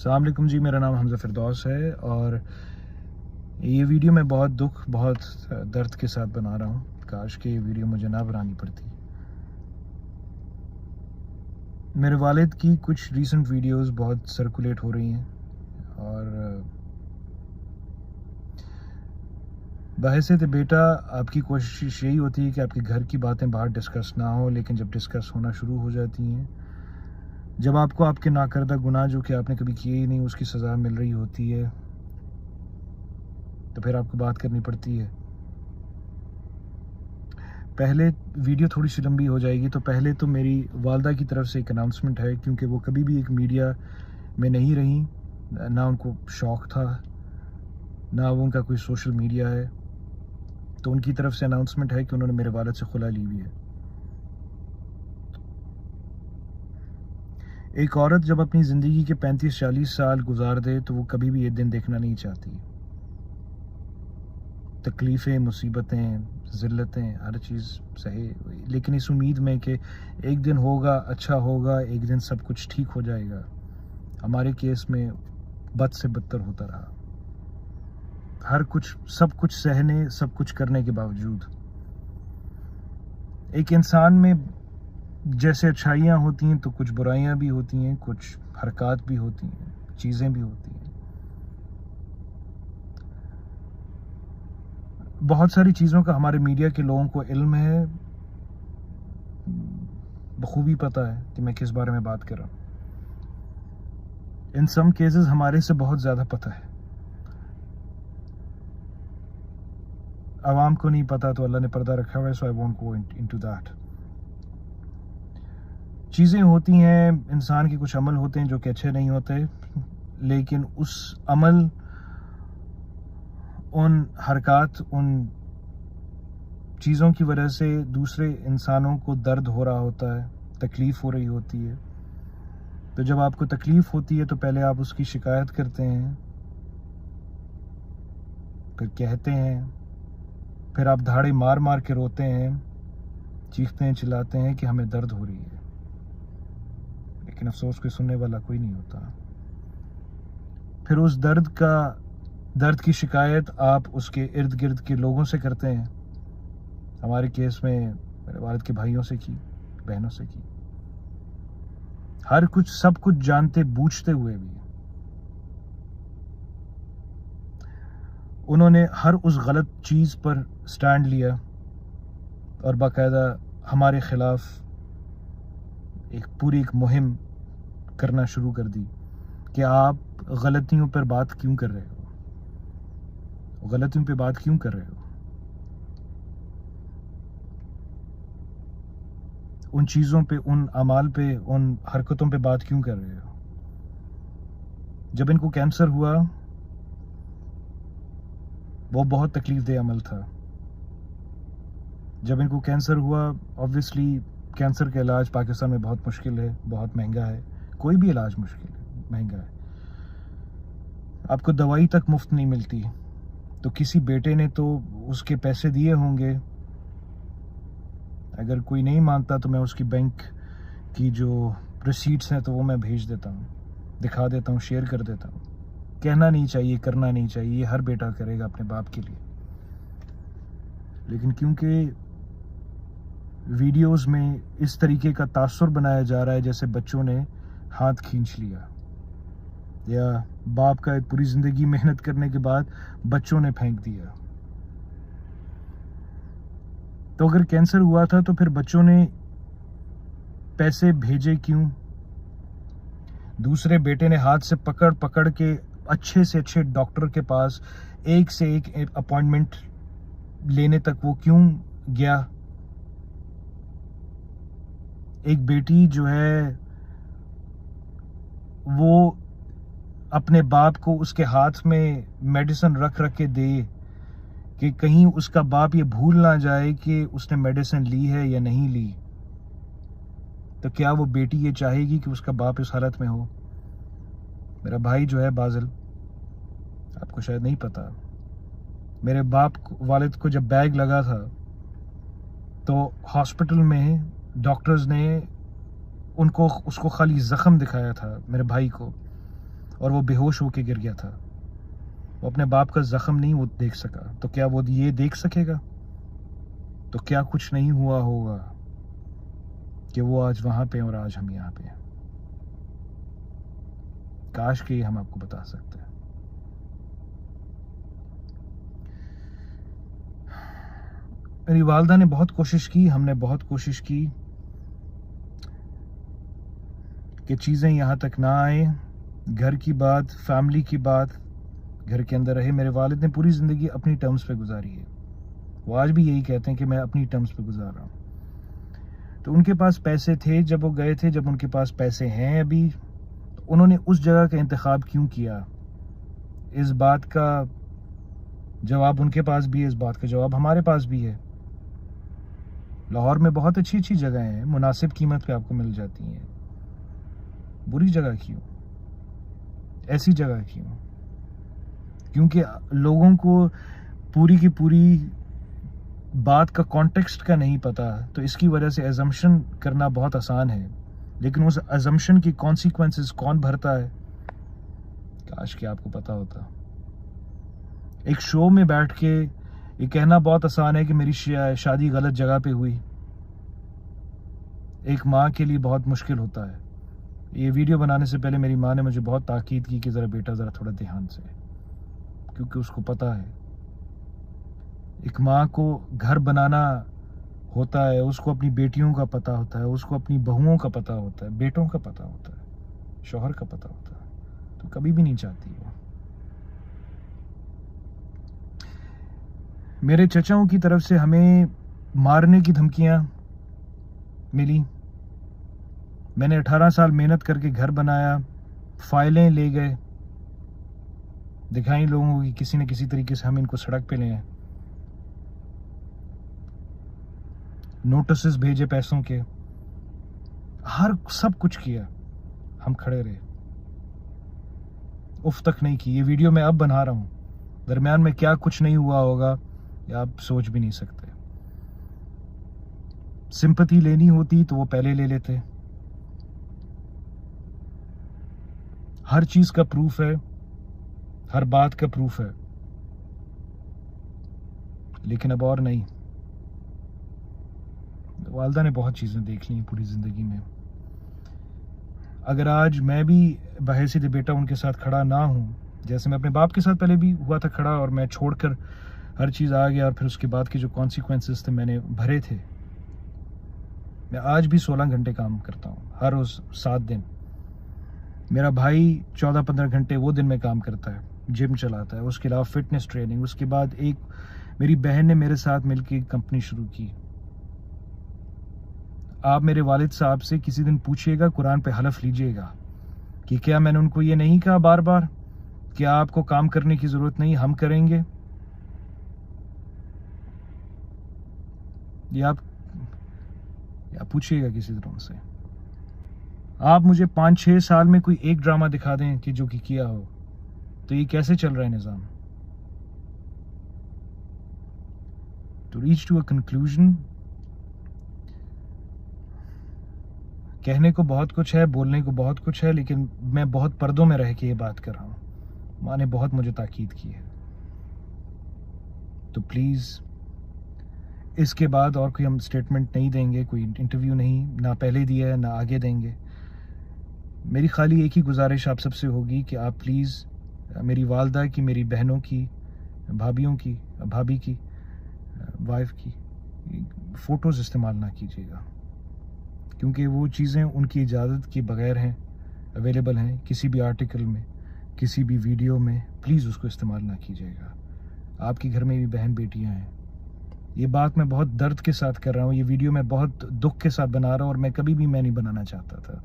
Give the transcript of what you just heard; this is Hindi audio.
अस्सलाम वालेकुम जी, मेरा नाम हमज़ा फ़िरदौस है और ये वीडियो मैं बहुत दुख, बहुत दर्द के साथ बना रहा हूँ। काश कि ये वीडियो मुझे ना बनानी पड़ती। मेरे वालिद की कुछ रीसेंट वीडियोस बहुत सर्कुलेट हो रही हैं और बहैसियत बेटा आपकी कोशिश यही होती है कि आपके घर की बातें बाहर डिस्कस ना हो, लेकिन जब डिस्कस होना शुरू हो जाती हैं, जब आपको आपके नाकर्दा गुनाह जो कि आपने कभी किए ही नहीं उसकी सज़ा मिल रही होती है, तो फिर आपको बात करनी पड़ती है। पहले वीडियो थोड़ी सी लंबी हो जाएगी, तो पहले तो मेरी वालदा की तरफ से एक अनाउंसमेंट है, क्योंकि वो कभी भी एक मीडिया में नहीं रही, ना उनको शौक़ था, ना वो उनका कोई सोशल मीडिया है। तो उनकी तरफ से अनाउंसमेंट है कि उन्होंने मेरे वालिद से खुला ली हुई है। एक औरत जब अपनी ज़िंदगी के 35-40 साल गुजार दे तो वो कभी भी ये दिन देखना नहीं चाहती। तकलीफ़ें, मुसीबतें, ज़िल्लतें, हर चीज़ सहे, लेकिन इस उम्मीद में कि एक दिन होगा, अच्छा होगा, एक दिन सब कुछ ठीक हो जाएगा। हमारे केस में बद से बदतर होता रहा। हर कुछ, सब कुछ सहने, सब कुछ करने के बावजूद एक इंसान में जैसे अच्छाइयाँ होती हैं तो कुछ बुराइयाँ भी होती हैं, कुछ हरकत भी होती हैं, चीज़ें भी होती हैं। बहुत सारी चीज़ों का हमारे मीडिया के लोगों को इल्म है, बखूबी पता है कि मैं किस बारे में बात कर रहा हूँ। इन सम केसेस हमारे से बहुत ज़्यादा पता है। आवाम को नहीं पता तो अल्लाह ने पर्दा रखा हुआ है, so I won't go into that. चीज़ें होती हैं, इंसान के कुछ अमल होते हैं जो कि अच्छे नहीं होते, लेकिन उस अमल, उन हरकत, उन चीज़ों की वजह से दूसरे इंसानों को दर्द हो रहा होता है, तकलीफ़ हो रही होती है। तो जब आपको तकलीफ़ होती है तो पहले आप उसकी शिकायत करते हैं, फिर कहते हैं, फिर आप धाड़े मार मार के रोते हैं, चीखते हैं, चिल्लाते हैं कि हमें दर्द हो रही है, लेकिन अफसोस कोई सुनने वाला कोई नहीं होता। फिर उस दर्द की शिकायत आप उसके इर्द गिर्द के लोगों से करते हैं। हमारे केस में मेरे वालिद के भाइयों से की, बहनों से की, हर कुछ, सब कुछ जानते बूझते हुए भी उन्होंने हर उस गलत चीज़ पर स्टैंड लिया और बाकायदा हमारे ख़िलाफ़ एक मुहिम करना शुरू कर दी कि आप गलतियों पर बात क्यों कर रहे हो, गलतियों पे बात क्यों कर रहे हो, उन चीज़ों पे, उन अमाल पे, उन हरकतों पे बात क्यों कर रहे हो। जब इनको कैंसर हुआ, वो बहुत तकलीफ़देह अमल था। जब इनको कैंसर हुआ, ऑब्वियसली कैंसर का इलाज पाकिस्तान में बहुत मुश्किल है, बहुत महंगा है। कोई भी इलाज मुश्किल है, महंगा है। आपको दवाई तक मुफ्त नहीं मिलती। तो किसी बेटे ने तो उसके पैसे दिए होंगे। अगर कोई नहीं मानता तो मैं उसकी बैंक की जो रिसीट्स हैं तो वो मैं भेज देता हूँ, दिखा देता हूँ, शेयर कर देता हूँ। कहना नहीं चाहिए, करना नहीं चाहिए, ये हर बेटा करेगा अपने बाप के लिए, लेकिन क्योंकि वीडियोस में इस तरीके का तासुर बनाया जा रहा है जैसे बच्चों ने हाथ खींच लिया, या बाप का पूरी ज़िंदगी मेहनत करने के बाद बच्चों ने फेंक दिया। तो अगर कैंसर हुआ था तो फिर बच्चों ने पैसे भेजे क्यों? दूसरे बेटे ने हाथ से पकड़ पकड़ के अच्छे से अच्छे डॉक्टर के पास एक से एक अपॉइंटमेंट लेने तक वो क्यों गया? एक बेटी जो है वो अपने बाप को उसके हाथ में मेडिसिन रख रख के दे कि कहीं उसका बाप ये भूल ना जाए कि उसने मेडिसिन ली है या नहीं ली। तो क्या वो बेटी ये चाहेगी कि उसका बाप इस हालत में हो? मेरा भाई जो है बाज़िल, आपको शायद नहीं पता, मेरे वालिद को जब बैग लगा था तो हॉस्पिटल में डॉक्टर्स ने उसको खाली ज़ख्म दिखाया था मेरे भाई को, और वो बेहोश होके गिर गया था। वो अपने बाप का जख्म नहीं वो देख सका, तो क्या वो ये देख सकेगा? तो क्या कुछ नहीं हुआ होगा कि वो आज वहां पे और आज हम यहाँ पे? काश के हम आपको बता सकते हैं। मेरी वालदा ने बहुत कोशिश की, हमने बहुत कोशिश की कि चीज़ें यहाँ तक ना आए। घर की बात, फैमिली की बात घर के अंदर रहे। मेरे वालिद ने पूरी ज़िंदगी अपनी टर्म्स पे गुजारी है। वो आज भी यही कहते हैं कि मैं अपनी टर्म्स पे गुजार रहा हूँ। तो उनके पास पैसे थे जब वो गए थे, जब उनके पास पैसे हैं अभी, तो उन्होंने उस जगह का इंतखाब क्यों किया? इस बात का जवाब उनके पास भी है, इस बात का जवाब हमारे पास भी है। लाहौर में बहुत अच्छी अच्छी जगहें हैं, मुनासिब कीमत पे आपको मिल जाती हैं। बुरी जगह क्यों? ऐसी जगह क्यों? क्योंकि लोगों को पूरी की पूरी बात का कॉन्टेक्स्ट का नहीं पता, तो इसकी वजह से एजम्पशन करना बहुत आसान है, लेकिन उस एजम्पशन की कॉन्सिक्वेंसेस कौन भरता है? काश कि आपको पता होता। एक शो में बैठ के ये कहना बहुत आसान है कि मेरी शादी गलत जगह पे हुई। एक माँ के लिए बहुत मुश्किल होता है। ये वीडियो बनाने से पहले मेरी माँ ने मुझे बहुत ताकीद की कि ज़रा बेटा ज़रा थोड़ा ध्यान से, क्योंकि उसको पता है एक माँ को घर बनाना होता है, उसको अपनी बेटियों का पता होता है, उसको अपनी बहुओं का पता होता है, बेटों का पता होता है, शौहर का पता होता है, तो कभी भी नहीं चाहती वो। मेरे चचाओं की तरफ से हमें मारने की धमकियां मिली। मैंने 18 साल मेहनत करके घर बनाया, फाइलें ले गए, दिखाई लोगों को कि किसी न किसी तरीके से हम इनको सड़क पे ले आए। नोटिस भेजे पैसों के, हर सब कुछ किया, हम खड़े रहे, उफ तक नहीं की। ये वीडियो मैं अब बना रहा हूं, दरमियान में क्या कुछ नहीं हुआ होगा या आप सोच भी नहीं सकते। सिंपैथी लेनी होती तो वो पहले ले लेते। हर चीज का प्रूफ है, हर बात का प्रूफ है, लेकिन अब और नहीं। वालदा ने बहुत चीजें देख ली पूरी जिंदगी में। अगर आज मैं भी बहैसियत बेटा उनके साथ खड़ा ना हूं, जैसे मैं अपने बाप के साथ पहले भी हुआ था खड़ा, और मैं छोड़कर हर चीज आ गया, और फिर उसके बाद के जो कॉन्सिक्वेंसेस थे मैंने भरे थे। मैं आज भी 16 घंटे काम करता हूँ, हर रोज 7 दिन। मेरा भाई 14-15 घंटे वो दिन में काम करता है, जिम चलाता है, उसके अलावा फिटनेस ट्रेनिंग। उसके बाद एक मेरी बहन ने मेरे साथ मिलकर कंपनी शुरू की। आप मेरे वालिद साहब से किसी दिन पूछिएगा, कुरान पे हलफ लीजिएगा कि क्या मैंने उनको ये नहीं कहा बार बार कि आपको काम करने की जरूरत नहीं, हम करेंगे? ये आप पूछिएगा किसी दिन उनसे। आप मुझे 5-6 साल में कोई एक ड्रामा दिखा दें कि जो कि किया हो, तो ये कैसे चल रहा है Nizam? To reach to a conclusion, कहने को बहुत कुछ है, बोलने को बहुत कुछ है, लेकिन मैं बहुत पर्दों में रह के ये बात कर रहा हूं। माँ ने बहुत मुझे ताकीद की है, तो प्लीज इसके बाद और कोई हम स्टेटमेंट नहीं देंगे, कोई इंटरव्यू नहीं, ना पहले दिया है ना आगे देंगे। मेरी खाली एक ही गुजारिश आप सबसे होगी कि आप प्लीज़ मेरी वालदा की, मेरी बहनों की, भाभियों की, भाभी की, वाइफ की फ़ोटोज़ इस्तेमाल ना कीजिएगा, क्योंकि वो चीज़ें उनकी इजाज़त के बगैर हैं, अवेलेबल हैं किसी भी आर्टिकल में, किसी भी वीडियो में। प्लीज़ उसको इस्तेमाल ना कीजिएगा। आपके घर में भी बहन बेटियां हैं। ये बात मैं बहुत दर्द के साथ कर रहा हूँ, ये वीडियो मैं बहुत दुख के साथ बना रहा हूँ, और मैं कभी भी मैं नहीं बनाना चाहता था।